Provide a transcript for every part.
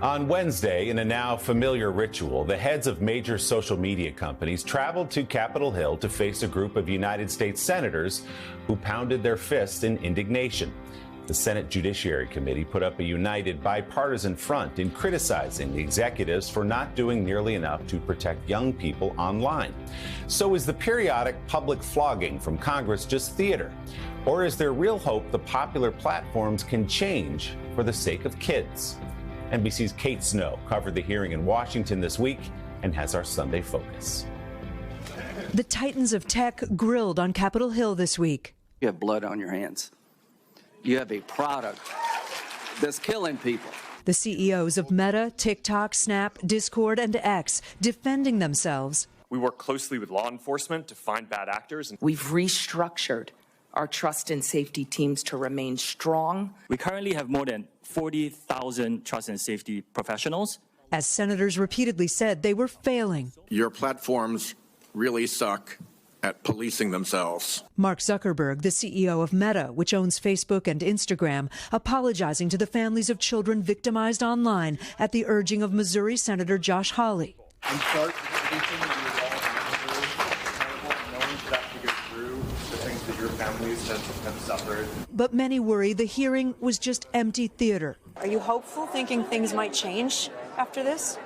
On Wednesday, in a now familiar ritual, the heads of major social media companies traveled to Capitol Hill to face a group of United States senators who pounded their fists in indignation. The Senate Judiciary Committee put up a united bipartisan front in criticizing the executives for not doing nearly enough to protect young people online. So is the periodic public flogging from Congress just theater? Or is there real hope the popular platforms can change for the sake of kids? NBC's Kate Snow covered the hearing in Washington this week and has our Sunday focus. The titans of tech grilled on Capitol Hill this week. You have blood on your hands. You have a product that's killing people. The CEOs of Meta, TikTok, Snap, Discord, and X defending themselves. We work closely with law enforcement to find bad actors. We've restructured our trust and safety teams to remain strong. We currently have more than 40,000 trust and safety professionals. As senators repeatedly said, they were failing. Your platforms really suck at policing themselves. Mark Zuckerberg, the CEO of Meta, which owns Facebook and Instagram, apologizing to the families of children victimized online at the urging of Missouri Senator Josh Hawley. I'm sorry for everything that you all have to go through the things that your families have suffered. But many worry the hearing was just empty theater. Are you hopeful, thinking things might change after this?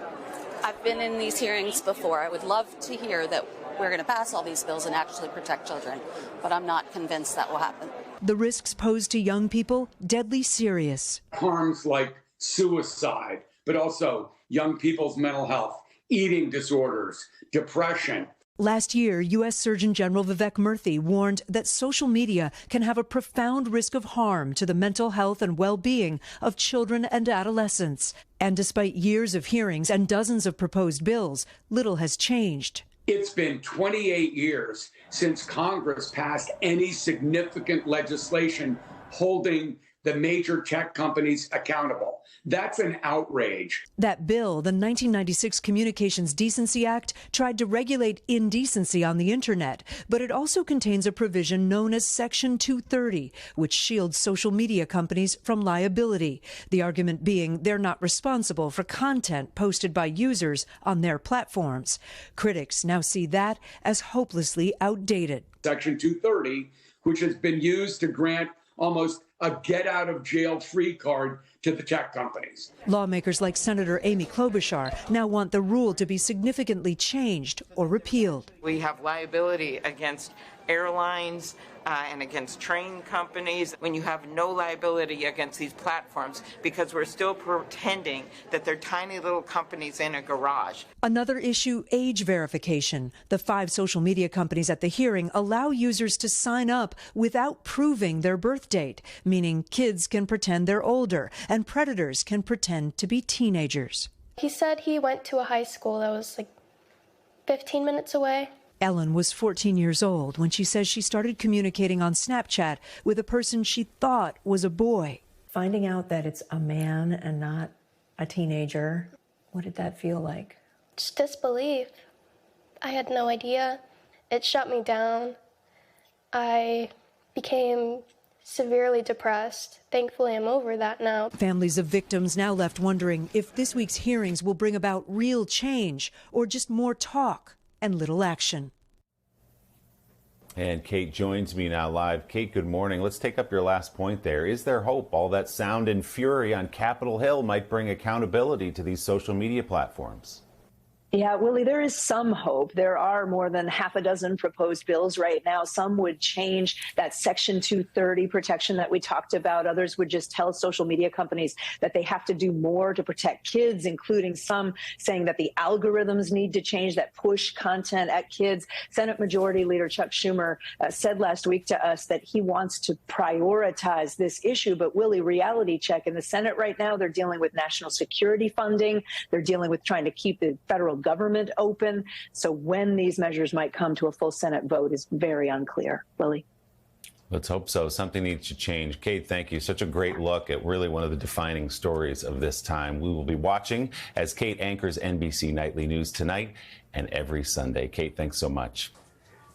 I've been in these hearings before. I would love to hear that we're going to pass all these bills and actually protect children, but I'm not convinced that will happen. The risks posed to young people, deadly serious. Harms like suicide, but also young people's mental health, eating disorders, depression. Last year, U.S. Surgeon General Vivek Murthy warned that social media can have a profound risk of harm to the mental health and well-being of children and adolescents. And despite years of hearings and dozens of proposed bills, little has changed. It's been 28 years since Congress passed any significant legislation holding the major tech companies accountable. That's an outrage. That bill, the 1996 Communications Decency Act, tried to regulate indecency on the internet, but it also contains a provision known as Section 230, which shields social media companies from liability. The argument being they're not responsible for content posted by users on their platforms. Critics now see that as hopelessly outdated. Section 230, which has been used to grant almost a get-out-of-jail-free card to the tech companies. Lawmakers like Senator Amy Klobuchar now want the rule to be significantly changed or repealed. We have liability against airlines and against train companies when you have no liability against these platforms because we're still pretending that they're tiny little companies in a garage. Another issue, age verification. The 5 social media companies at the hearing allow users to sign up without proving their birth date, meaning kids can pretend they're older and predators can pretend to be teenagers. He said he went to a high school that was like 15 minutes away. Ellen was 14 years old when she says she started communicating on Snapchat with a person she thought was a boy. Finding out that it's a man and not a teenager, what did that feel like? Just disbelief. I had no idea. It shut me down. I became severely depressed. Thankfully, I'm over that now. Families of victims now left wondering if this week's hearings will bring about real change or just more talk and little action. And Kate joins me now live. Kate, good morning. Let's take up your last point there. Is there hope all that sound and fury on Capitol Hill might bring accountability to these social media platforms? Yeah, Willie, there is some hope. There are more than half a dozen proposed bills right now. Some would change that Section 230 protection that we talked about. Others would just tell social media companies that they have to do more to protect kids, including some saying that the algorithms need to change that push content at kids. Senate Majority Leader Chuck Schumer said last week to us that he wants to prioritize this issue. But Willie, reality check. In the Senate right now, they're dealing with national security funding. They're dealing with trying to keep the federal government open. So when these measures might come to a full Senate vote is very unclear. Willie? Let's hope so. Something needs to change. Kate, thank you. Such a great look at really one of the defining stories of this time. We will be watching as Kate anchors NBC Nightly News tonight and every Sunday. Kate, thanks so much.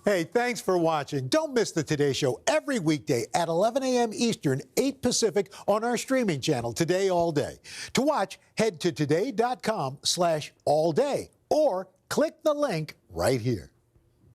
Hey, thanks for watching. Don't miss the Today Show every weekday at 11 a.m. Eastern, 8 Pacific on our streaming channel, Today All Day. To watch, head to today.com/allday or click the link right here.